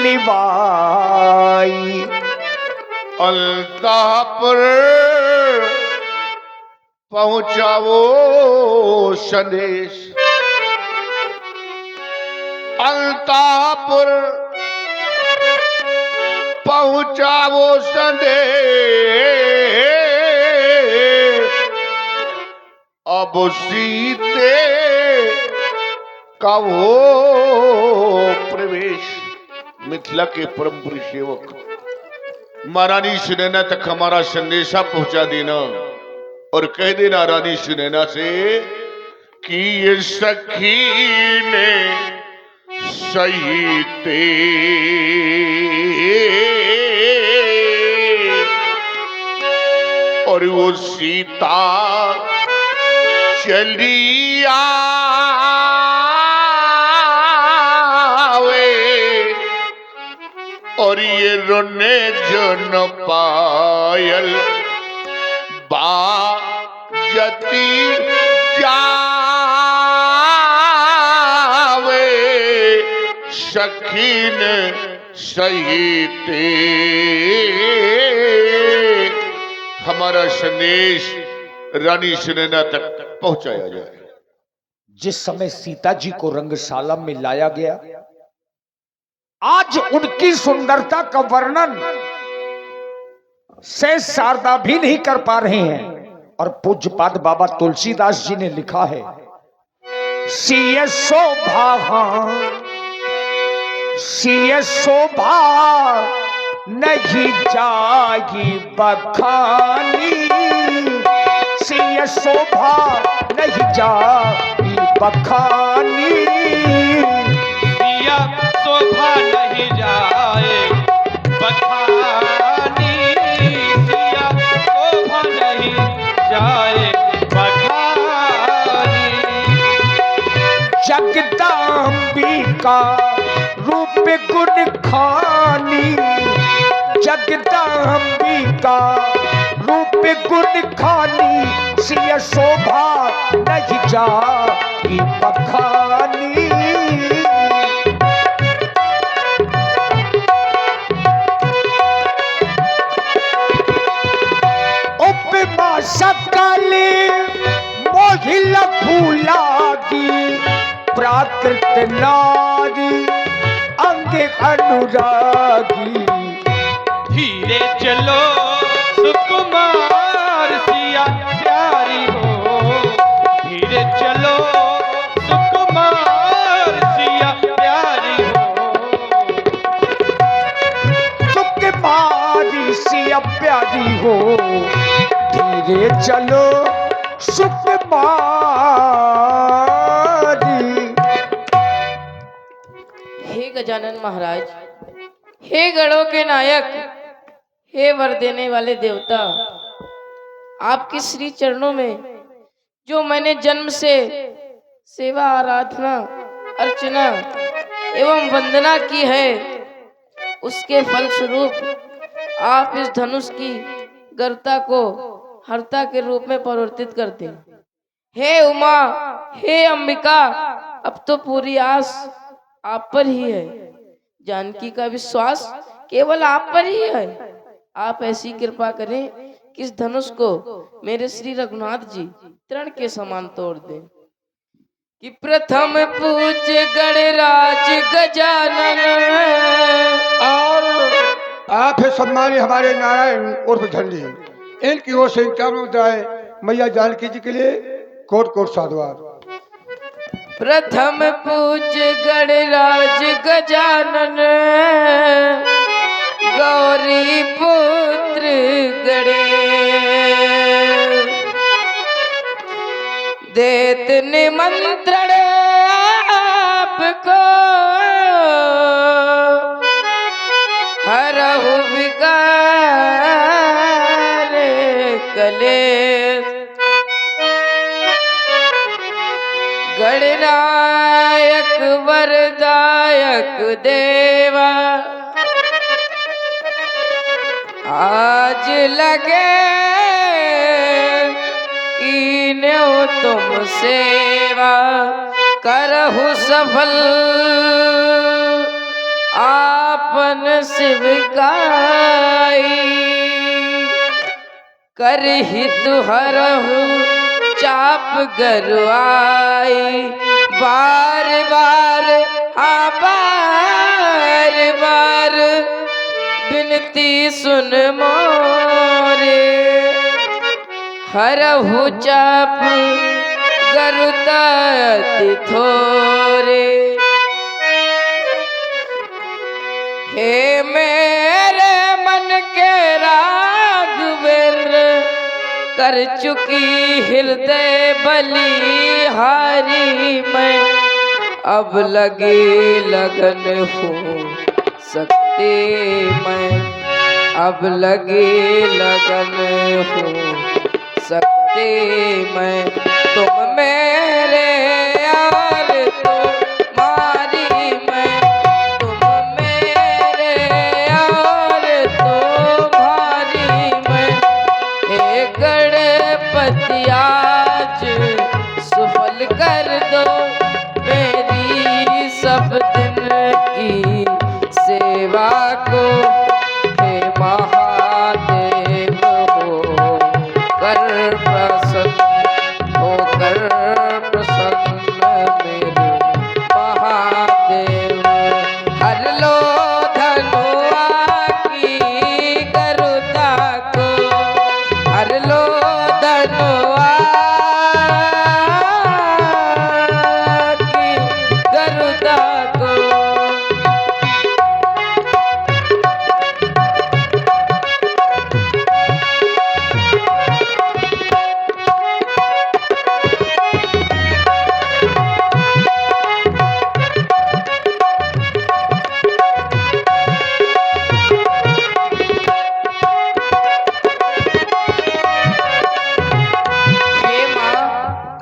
Levi अल्तापुर पहुंचावो संदेश। अल्तापुर पहुंचावो संदेश। अब सीते का वो प्रवेश। मिथिला के परम पुरुष सेवक महारानी सुनैना तक हमारा संदेशा पहुंचा देना और कह देना रानी सुनैना से कि ये सखी ने सही ते और वो सीता चली आवे और ये रोने जो न पायल बाजती जावे सखीन सहीते। हमारा संदेश रानी सुनैना तक पहुंचाया जाए। जिस समय सीता जी को रंगशाला में लाया गया, आज उनकी सुंदरता का वर्णन शेष शारदा भी नहीं कर पा रहे हैं। और पूज्यपाद बाबा तुलसीदास जी ने लिखा है, सिय शोभा नहीं जागी बखानी, सिय शोभा नहीं जागी बखानी, सिया शोभा नहीं जाए बखानी, सिया शोभा नहीं जाए बखानी। जगदम्बिका रूप गुण खानी, जगदम्बिका रूप गुण खानी, सिय शोभा नहीं जागी बखानी। उपमा सकल मोहिल फूलागी, प्राकृत नारी अंग अनुरागी। धीरे चलो सुकुमार सिया प्यारी हो, धीरे चलो सुकुमार सिया प्यारी हो। सुकुमारी सिया प्यारी हो, धीरे चलो सुकुमारी। हे गजानन महाराज, हे गणों के नायक, हे वर देने वाले देवता, आपके श्री चरणों में जो मैंने जन्म से सेवा आराधना अर्चना एवं वंदना की है, उसके फलस्वरूप आप इस धनुष की गर्ता को हर्ता के रूप में परिवर्तित करते हैं। हे उमा, हे अंबिका, अब तो पूरी आस आप पर ही है। जानकी का विश्वास केवल आप पर ही है। आप ऐसी कृपा करें कि इस धनुष को मेरे श्री रघुनाथ जी तृण के समान तोड़ दें। कि प्रथम पूज्य गणराज गजानन और आप है सम्मानी हमारे नारायण उर्फ झंडी, इनकी ओर से इनका जाए मैया जानकी जी के लिए कोट कोट साधुवाद। प्रथम पूज्य गणराज गजानन गौरी पुत्र गणेश, देत निमंत्रण आपको हरहु विकार कलेश। गणनायक वरदायक देवा, आज लगे कीन्यो तुम सेवा। करहु सफल आपन शिवकाई, कर हित हरहु चाप गरुआई। बार बार हाँ बार बार बिनती सुन मोरे, हरहु चाप गरुदति थोरे। हे मेरे मन के राघवेंद्र, कर चुकी हृदय बलिहारी मैं, अब लगी लगन हूँ सकते मैं, अब लगी लगन हूँ सकते मैं। तुम मेरे यार तुम्हारी मैं, तुम मेरे यार तुम्हारी मैं। हे गणपति आज सफल कर दो मेरी सब दिन की सेवा को। हे महादेव हो कर प्रसन्न, हो कर प्रसन्न मेरे महादेव। हर लो धनुआ की गरुदा को, हर लो धनुआ की गरुदा को।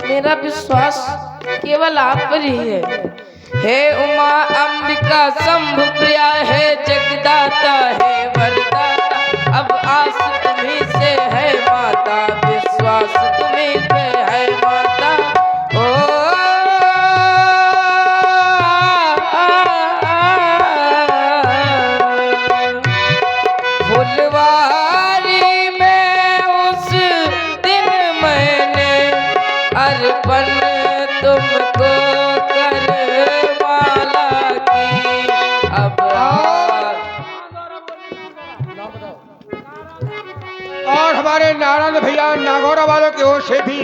मेरा विश्वास केवल आप पर ही है। हे उमा अंबिका शंभु प्रिया, है जगदाता है वरदाता, अब आस तुम्हीं से है माता, विश्वास तुम्हीं पे है माता। ओ फुलवारी में उस दिन मैंने अर्पण तुमको करवाला की, अब और हमारे नारायण भैया नागौरा वालों की ओर से भी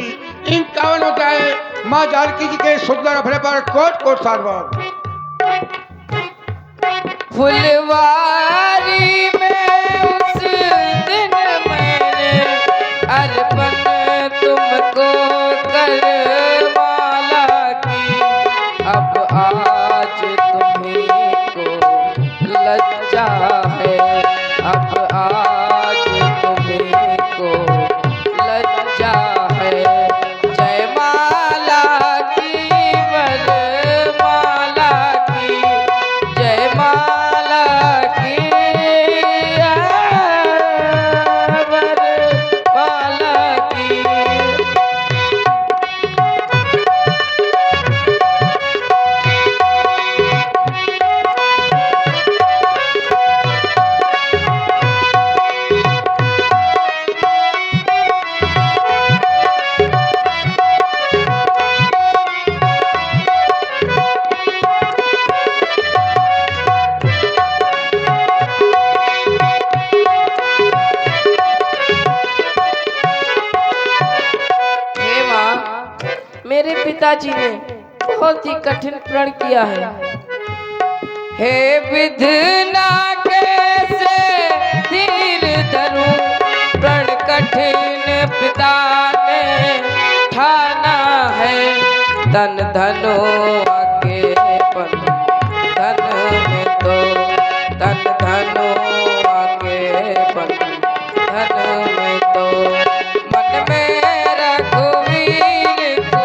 51 होता है माँ जानकी जी के सुंदर अभय पर कोट कोट साधुवाद। फुलवारी में उस दिन मैंने अर्पण तुमको करवाला की, अब आज तुम्हीं को लज्जा है, अब आज तुम्हीं को लज्जा है। जय माला की वरमाला की, जय माला की वरमाला की। मेरे पिताजी ने बहुत ही कठिन प्रण किया है। हे विधना कैसे धीर धरूं, प्रण कठिन पिता ने ठाना है। धन धनो आके पन धन में तो, धन धनो आके पन धन में तो, मन में रघुवीर को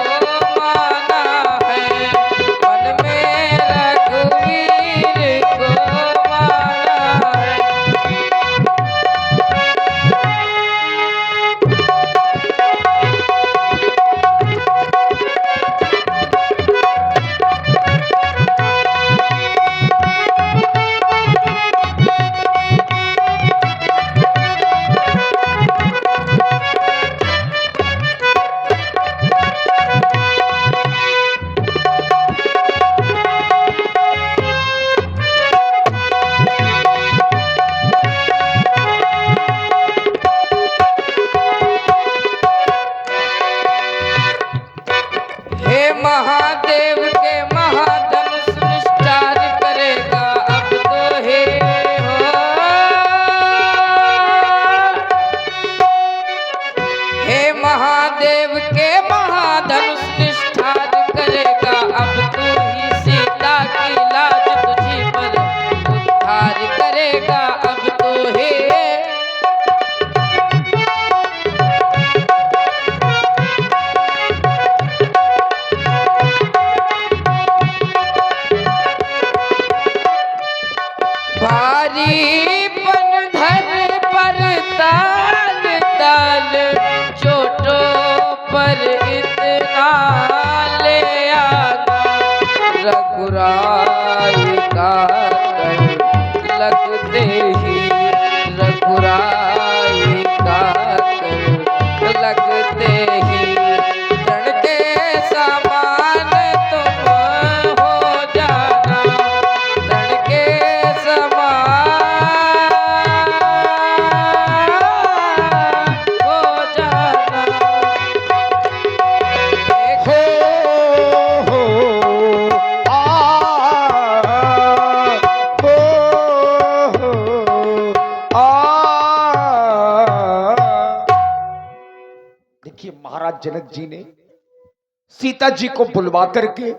माना है, मन में रघुवीर को माना है। नारी पन धर पर ताल ताल, चोटों पर इतना ले आना, रघुराई का कर लगते ही, रघुराई का कर लगते ही, रण के समान तुम हो जाना, रण के समान हो जाना। हो देखिए महाराज जनक जी ने सीता जी को बुलवा करके